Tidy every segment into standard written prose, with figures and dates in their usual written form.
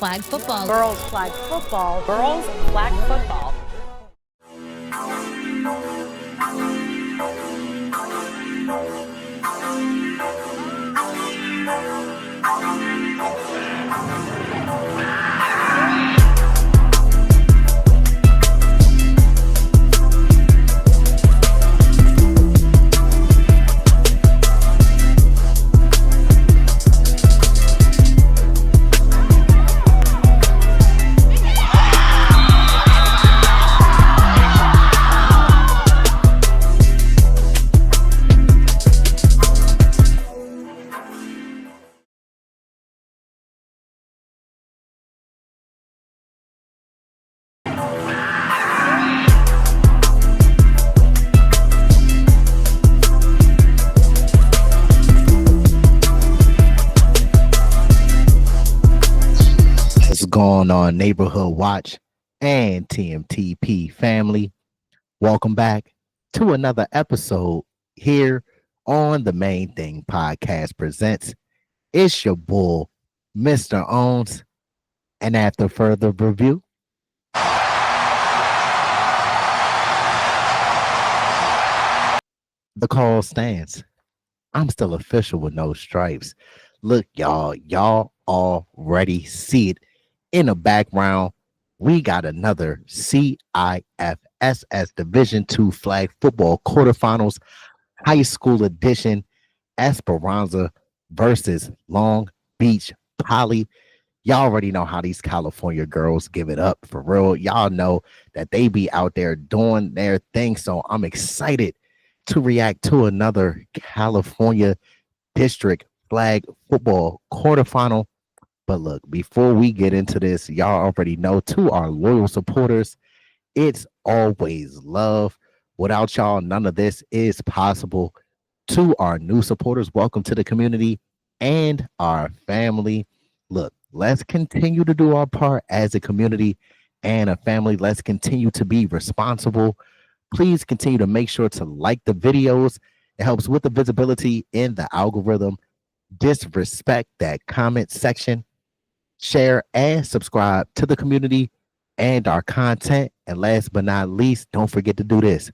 Flag football. Girls flag football. Girls flag football. What's going on, Neighborhood Watch and TMTP family? Welcome back to another episode here on the Main Thing Podcast Presents. It's your boy, Mr. Owens. And after further review, the call stands. I'm still official with no stripes. Look, y'all already see it in the background. We got another CIFSS Division II Flag Football Quarterfinals High School Edition. Esperanza versus Long Beach Poly. Y'all already know how these California girls give it up for real. Y'all know that they be out there doing their thing. So I'm excited to react to another California District Flag Football Quarterfinal. But look, before we get into this, y'all already know, to our loyal supporters, it's always love. Without y'all, none of this is possible. To our new supporters, welcome to the community and our family. Look, let's continue to do our part as a community and a family. Let's continue to be responsible. Please continue to make sure to like the videos. It helps with the visibility in the algorithm. Disrespect that comment section. Share and subscribe to the community and our content. And last but not least, don't forget to do this.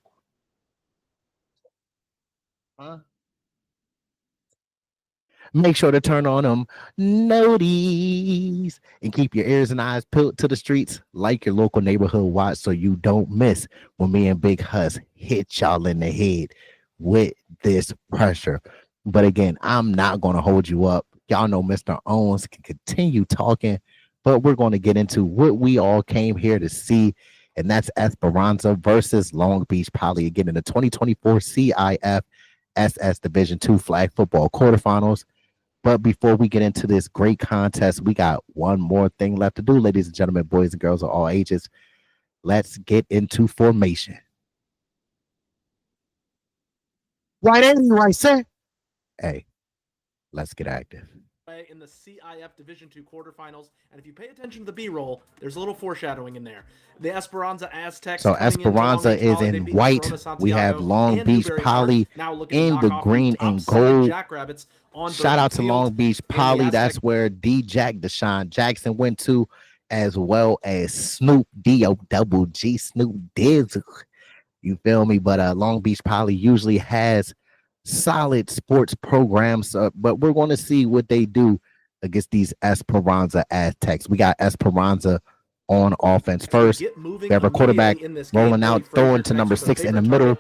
Make sure to turn on them noties and keep your ears and eyes peeled to the streets like your local neighborhood watch, so you don't miss when me and Big Hus hit y'all in the head with this pressure. But again, I'm not going to hold you up. Y'all know Mr. Owens can continue talking, but we're going to get into what we all came here to see, and that's Esperanza versus Long Beach Poly again in the 2024 CIFSS Division II Flag Football Quarterfinals. But before we get into this great contest, we got one more thing left to do, ladies and gentlemen, boys and girls of all ages. Let's get into formation. Right in, right, sir. Hey, let's get active. In the CIF Division II quarterfinals, and if you pay attention to the B-roll, there's a little foreshadowing in there. The Esperanza Aztecs. So Esperanza is in white. We have Long Beach Poly in the green and gold. Shout out to Long Beach Poly. That's where D-Jack, Deshaun Jackson went to, as well as Snoop D-O-double-G, Snoop Diz. You feel me? But Long Beach Poly usually has solid sports programs, but we're going to see what they do against these Esperanza Aztecs. We got Esperanza on offense first. We have a quarterback rolling out, throwing to number 6 in the middle.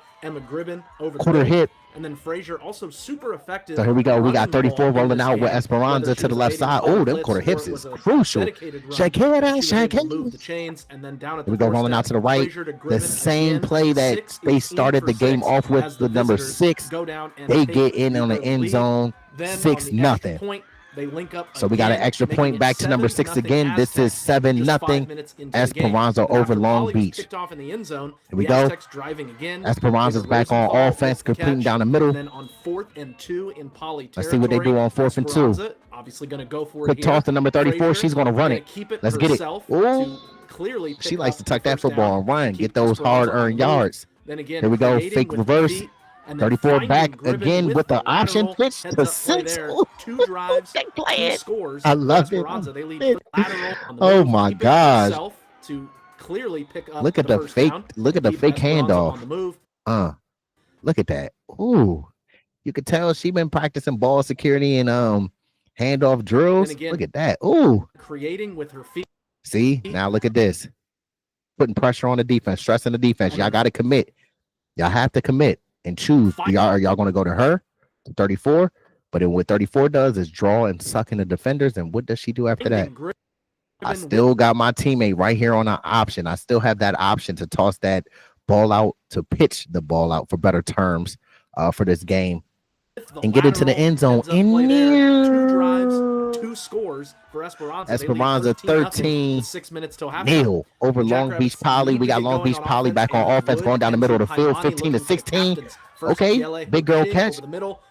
Quarter hit. And then Frazier also super effective. So here we go. We got 34 rolling out with Esperanza to the left side. Oh, them quarter hips is crucial. Shake it out, shake it. Here we go, rolling out to the right. The same play that they started the game off with, the number 6. They get in on the end zone, 6-0. They link up. So we got an extra point back to number 6 again. This is 7-0. Esperanza over Long Beach. Here we go. Esperanza's back on offense, completing down the middle. Then on 4th and 2 in Poly territory. Let's see what they do on 4th and 2. Obviously going to go for it. Quick toss to number 34. She's going to run it. Let's get it. Ooh. She likes to tuck that football and run. Get those hard-earned yards. Then again, here we go. Fake reverse. And then 34 finding back Gribben again with the option lateral pitch heads to up play 6. there. Ooh, 2 drives, they 2 playing. scores. I love it. Esperanza, they lead for lateral on the Oh move, my keeping gosh. herself to clearly pick up Look at the the first fake. down. Look at the Keep fake Esperanza on the handoff. move. Look at that. Ooh, you could tell she been practicing ball security and handoff drills. Again, look at that. Ooh, creating with her feet. See, now look at this. Putting pressure on the defense, stressing the defense. Y'all got to commit. Y'all have to commit and choose. Y'all going to go to her, to 34? But then what 34 does is draw and suck in the defenders. And what does she do after that? I still got my teammate right here on an option. I still have that option to toss that ball out, to pitch the ball out for better terms for this game. And get into the end zone. In there. 2 drives, 2 scores for Esperanza. Esperanza 13 6 minutes till halftime. nil over Long Beach Poly. We got Long Beach Poly back on offense, going down the middle of the field, 15-16. Okay, big girl catch.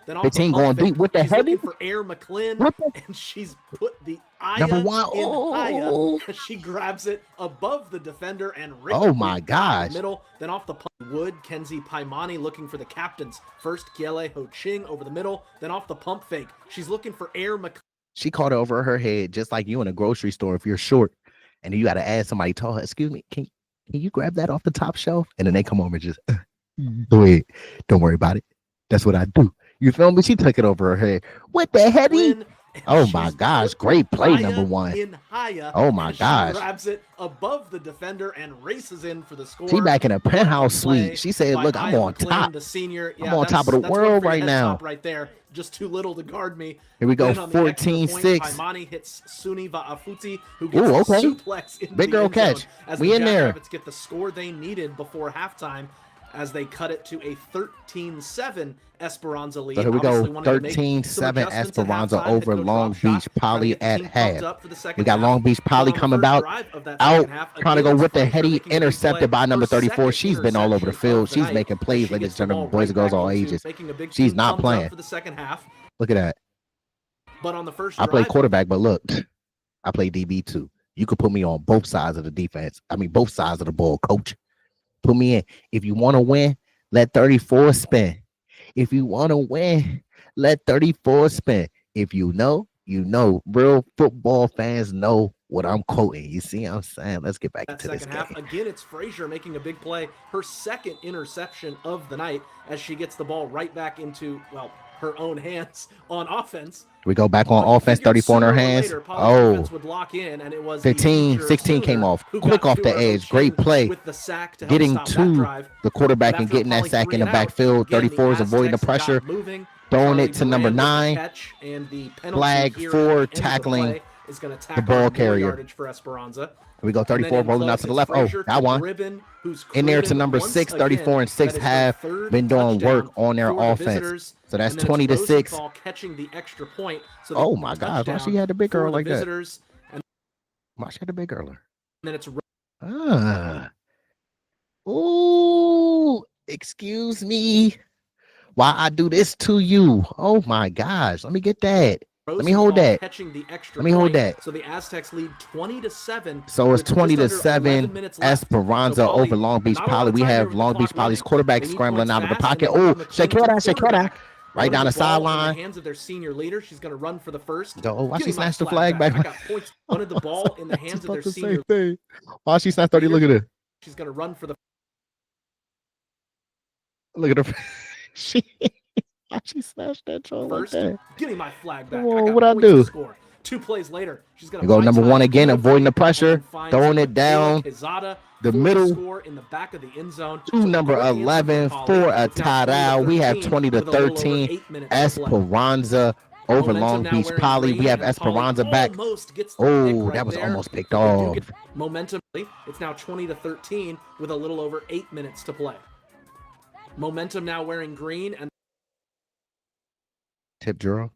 15 going deep with the heavy. For Air McClin, and she's put the number 1. Oh, she grabs it above the defender and oh my gosh. Middle, then off the pump. Wood, Kenzie Paimani looking for the captains. First, Kiele Ho Ching over the middle, then off the pump fake. She's looking for Air McClin. She caught it over her head, just like you in a grocery store if you're short, and then you got to ask somebody tall, excuse me, can you grab that off the top shelf? And then they come over and just, wait, don't worry about it. That's what I do. You feel me? She took it over her head. What the heavy? Oh my gosh, great play, number 1. Oh my gosh. Grabs it above the defender and races in for the score. She back in a penthouse suite. She said, look, I'm on top. The senior. Yeah, I'm on top of the world right now. Right there. Just too little to guard me. Here we go, 14-6. Paimani hits Suni Va'afuti, who gets a suplex in big girl catch. As we in there. Jackrabbits get the score they needed before halftime, as they cut it to a 13-7 Esperanza lead. So here we go, 13-7 Esperanza over Long Beach Poly at half. We got Long Beach Poly coming out trying to go with the heady, intercepted by number 34. She's been all over the field. She's making plays, ladies and gentlemen, boys and girls all ages. She's not playing. Look at that. But on the first I play quarterback, but look, I play DB too. You could put me on both sides of the defense. I mean, both sides of the ball, coach. Put me in. If you want to win, let 34 spin. If you want to win, let 34 spin. If you know, you know. Real football fans know what I'm quoting. You see what I'm saying? Let's get back into this game. Again, it's Frazier making a big play. Her second interception of the night, as she gets the ball right back into, well, her own hands on offense. We go back on offense, 34 in her hands. Oh, would lock in, and it was 15, 16 came off. Quick off the edge. Great play. With the sack to getting to the quarterback and getting that sack in the backfield. 34 is avoiding the pressure. Throwing it to number 9. Flag 4 tackling the ball carrier. For Esperanza. We go 34 rolling out to the left. Oh, that one. In there to number 6, 34 and 6 have been doing work on their offense. So that's 20-6. Catching the extra point. Oh my gosh, why she had the big girl like that? Why she had the big girl? And then it's ooh, excuse me. Why I do this to you? Oh my gosh, let me get that. Let me hold that. Let me hold that. So the Aztecs lead 20-7. So it's 20-7. Esperanza over Long Beach Poly. We have Long Beach Poly's quarterback scrambling out of the pocket. Oh, Shakira. Right down the sideline. Hands of their senior leader. She's going to run for the first. Oh, why she snatched the flag back? I got points. Wanted the ball in the hands of their senior leader. Why she snatched 30? Look at her. She's going to run for the. Look at her. She snatched that troll like that. Give me my flag back. Oh, what I do? 2 plays later, she's going to go number 1 again, avoiding the pressure, throwing it down the middle. Score in the back of the end zone. To number 11 for a timeout. We have 20-13. Esperanza over Long Beach Poly. We have Esperanza back. Oh, that was almost picked off. Momentum. It's now 20-13 with a little over 8 minutes to play. Momentum now wearing green and tip drill.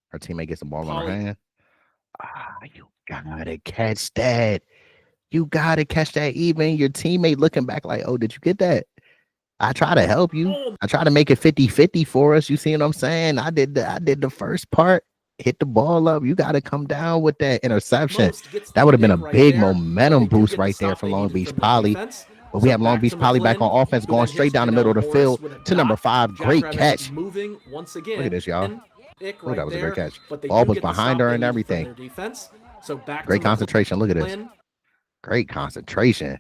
Her teammate gets the ball on her hand. You gotta catch that. You gotta catch that. Even your teammate looking back like, oh, did you get that? I try to help you. I try to make it 50-50 for us. You see what I'm saying? I did the first part. Hit the ball up. You got to come down with that interception. That would have been a big momentum boost right there for Long Beach Poly. But we So have Long back Beach to Poly back McClin, on offense, who going then straight hits down the middle of the Janelle field Morris with a to number dot. 5. Great Jackrabbits catch. moving once again. Look at this, y'all. Pick Oh, right that was a there, great catch. but they Ball do was get the behind stop her they and need everything. from their defense. So back Great to concentration. Look at this. McClin. Great concentration.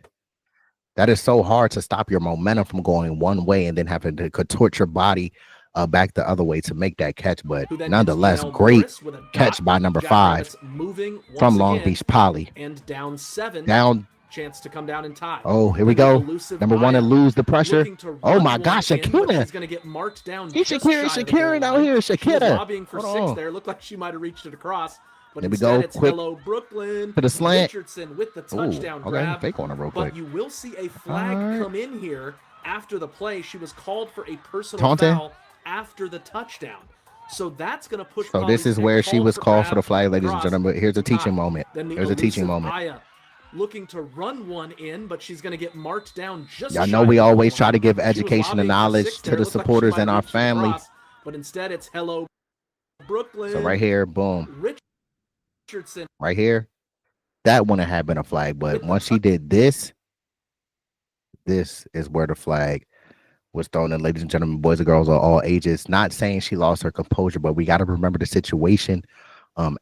That is so hard to stop your momentum from going one way and then having to contort your body back the other way to make that catch. But Who then nonetheless, hits Janelle great Morris with a catch dot. by number 5 Jackrabbits moving once from Long again, Beach Poly. and down 7. Down. Chance to come down and tie. Oh, here we Then the go. elusive Number 1 to Aya lose the pressure. looking to Oh run my one gosh, in, but Shakira. she's going to get marked down He's just Shakira, shy of the goal Shakira out line. here. She was Shakira. lobbying for Hold 6 on. there. Looked like she might have reached it across. But There we instead, go. it's Quick hello Brooklyn. to the slant. Richardson with the Ooh, touchdown okay. grab. Fake on her real quick. But you will see a flag All right. come in here after the play. She was called for a personal Taunting? foul after the touchdown. So that's going to push. So this is where she was called for the flag, ladies and gentlemen. Here's a teaching moment. Here's a teaching moment. Aya looking to run one in, but she's going to get marked down just Y'all shy know of we the always goal try to line. give She was education and lobbying for knowledge 6 to there. the Looked like she supporters might in have our reached it family. across, but instead it's hello Brooklyn. So right here, boom. Richardson. Right here. That wouldn't have been a flag, but once she did this, this is where the flag was thrown in, ladies and gentlemen, boys and girls of all ages. Not saying she lost her composure, but we got to remember the situation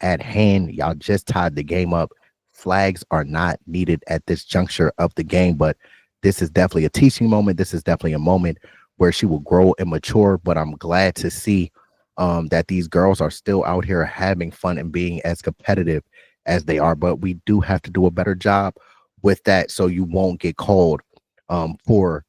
at hand. Y'all just tied the game up. Flags are not needed at this juncture of the game, but this is definitely a teaching moment. This is definitely a moment where she will grow and mature, but I'm glad to see that these girls are still out here having fun and being as competitive as they are, but we do have to do a better job with that so you won't get called for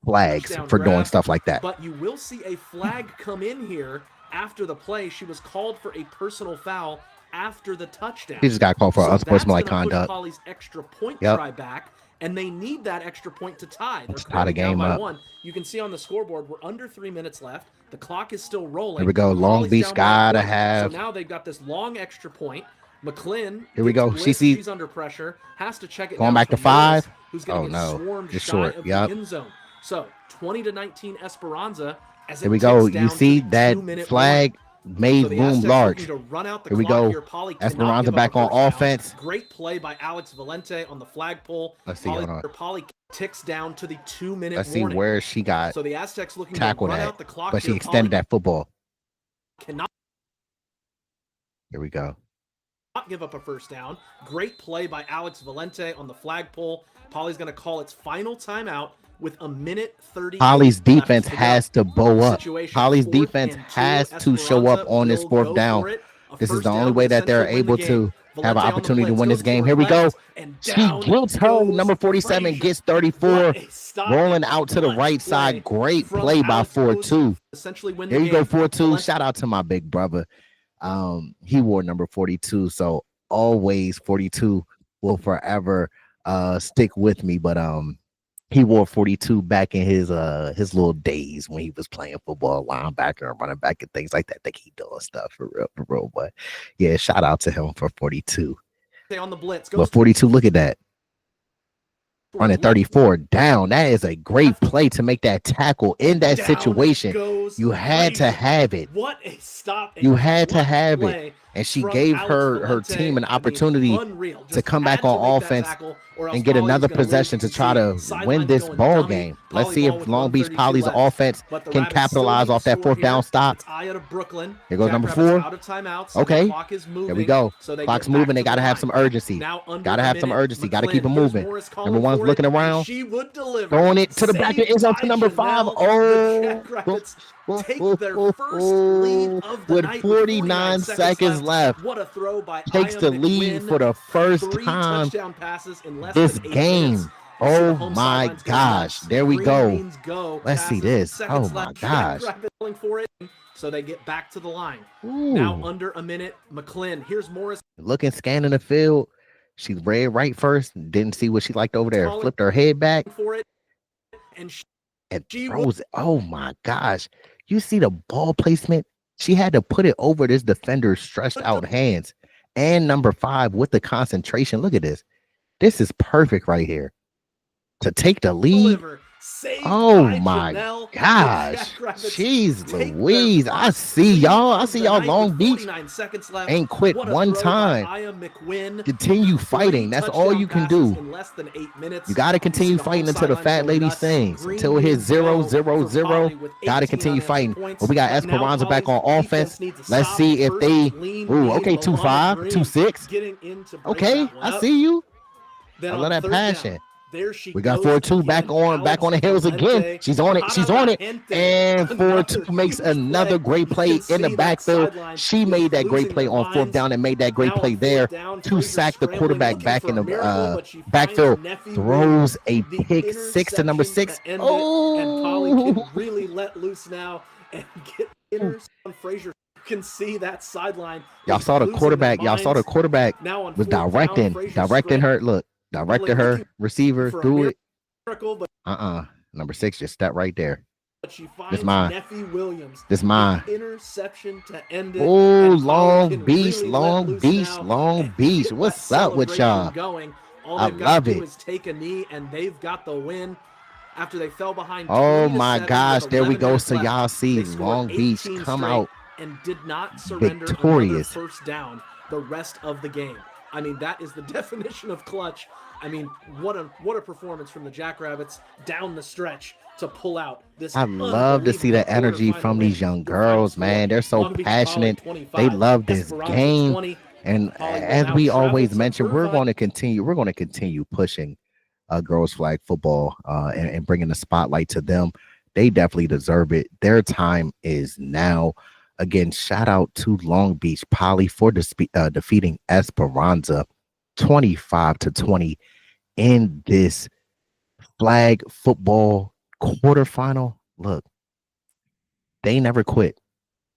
flags for doing stuff like that. But you will see a flag come in here after the play. She was called for a personal foul after the touchdown. He just got called for unsportsmanlike conduct. Poly's extra point try back, and they need that extra point to tie. They're tie the game down by up. 1. You can see on the scoreboard we're under 3 minutes left. The clock is still rolling. Here we go. Long Poly's Beach down by gotta 1. have. So now they've got this long extra point. McClin. Here we go. She's under pressure. Has to check it. Going down back to Morris, 5. Who's going to get no. swarmed It's shy short. of Yep. the end zone. So 20-19 Esperanza. As Here we go. You see that flag made so room large. Here we go. Esperanza back on offense. Great play by Alex Valente on the flagpole. Let's see. Hold on. Poly ticks down to the 2-minute Let's see warning. where she got So the Aztecs looking tackled to run at, out the clock, but she here. extended Poly that football. cannot Here we go. give up a first down. Great play by Alex Valente on the flagpole. Poly's going to call its final timeout with 1:30. Poly's defense has to bow up. Poly's defense has to show up on this 4th down. This is the only way that they're able to have an opportunity to win this game. Here we go. She gets her. Number 47 gets 34. Rolling out to the right side. Great play by 4-2. There you go, 4-2. Shout out to my big brother. He wore number 42. So always 42 will forever stick with me. But he wore 42 back in his little days when he was playing football, linebacker and running back and things like that. I think he doing stuff for real. But yeah, shout out to him for 42. On the blitz. But 42, look at that. Running 34 down. That is a great play to make that tackle in that situation. You had to have it. What a stop. You had to have it. And she gave her team an opportunity to come back on offense and get another possession to try to win this ball game. Let's see if Long Beach Poly's offense can capitalize off that 4th down stop. Here goes number 4. Okay, there we go. Clock's moving. They got to have some urgency. Got to have some urgency. Got to keep it moving. Number 1's looking around. Throwing it to the back of the end zone to number 5. Take their first lead of the with night 49 seconds left. What a throw by Takes the lead for the first time this game. Oh my gosh. There we go. Let's see this. Oh my gosh. So they get back to the line. Ooh. Now under a minute. McClin. Here's Morris. Looking, scanning the field. She read right first. Didn't see what she liked over there. Flipped her head back. For it. And she throws it. Oh my gosh. You see the ball placement? She had to put it over this defender's stretched out hands. And number 5 with the concentration. Look at this. This is perfect right here. To take the lead Saved Oh by my Janelle. gosh. The Jackrabbits Jeez take Louise. their I first see lead y'all. I of see the y'all. night Long with Beach 49 seconds left. ain't quit What a one throw by time. Aya McQuinn. Continue 3 fighting. That's all touchdown you can passes do. in less than 8 minutes. You got to continue the home fighting until the sidelines fat go lady nuts. sings. Green Until it hits means 0, go 0, for 0. Polly with Got to 18 continue unanswered fighting. points. But we got But now Esperanza back Polly's on defense offense. needs to Let's stop see if versus they. lean Ooh, being okay, Milana 2-5, Green 2-6. getting in to break Okay, that one I up. see you. Then I on love that third passion. down, there she We got goes 4-2 back again. on the heels again. Valente, She's on it. She's on it. And 4-2 makes another great play in the backfield. She made that great play on fourth down and made that great play there to sack the quarterback back in the backfield. Throws a pick six to number 6. And Polly can Oh, really let loose now and get intercepted on Frazier. You can see that sideline. y'all saw the quarterback. Y'all saw the quarterback Now on was fourth down, directing her. Look, directed her receiver through it. Miracle, but Number 6 just stepped right there. she finds mine. Neffy Williams. This mine. Interception to end it. Oh, and Long Beach, really Long Beach, Long Beach. What's up with y'all? Going. All I they've got love to do it. is take a knee, and they've got the win. After they fell behind. Oh my 20-7 gosh, with there we 11 go. minutes So left. y'all see They scored Long Beach 18 come straight out and did not surrender victorious. another first down the rest of the game. I mean, that is the definition of clutch. I mean, what a performance from the Jackrabbits down the stretch to pull out this. I love to see the energy from these young girls, man. They're so passionate. They love this game. And as we always mention, we're going to continue pushing girls flag football and bringing the spotlight to them. They definitely deserve it. Their time is now. Again, shout out to Long Beach Poly for defeating Esperanza 25-20 in this flag football quarterfinal. Look, they never quit.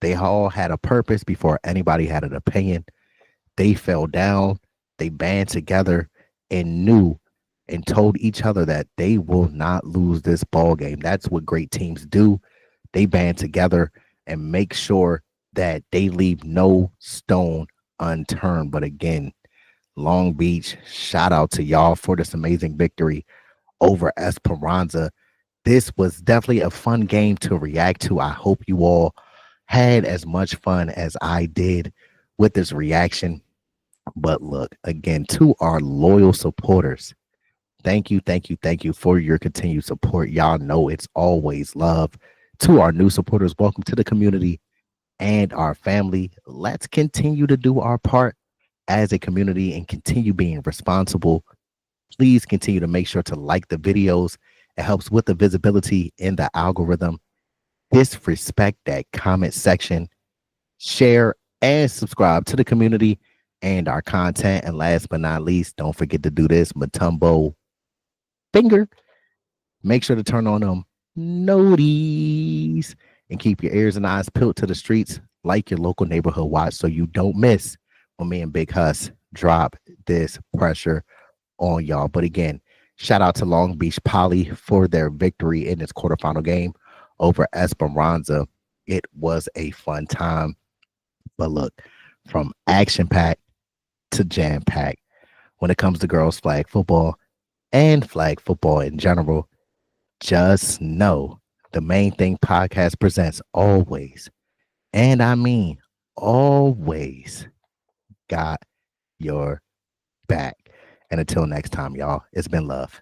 They all had a purpose before anybody had an opinion. They fell down, they band together and knew and told each other that they will not lose this ball game. That's what great teams do. They band together and make sure that they leave no stone unturned. But again, Long Beach, shout out to y'all for this amazing victory over Esperanza. This was definitely a fun game to react to. I hope you all had as much fun as I did with this reaction. But look, again, to our loyal supporters, thank you for your continued support. Y'all know it's always love. To our new supporters, welcome to the community and our family. Let's continue to do our part as a community and continue being responsible. Please continue to make sure to like the videos. It helps with the visibility in the algorithm. Disrespect that comment section. Share and subscribe to the community and our content. And last but not least, don't forget to do this Matumbo finger. Make sure to turn on them noties and keep your ears and eyes peeled to the streets like your local neighborhood watch so you don't miss when me and Big Huss drop this pressure on y'all. But again, shout out to Long Beach Poly for their victory in this quarterfinal game over Esperanza. It was a fun time. But look, from action-packed to jam-packed when it comes to girls flag football and flag football in general, just know the Main Thing Podcast presents always, and I mean always, got your back. And until next time, y'all, it's been love.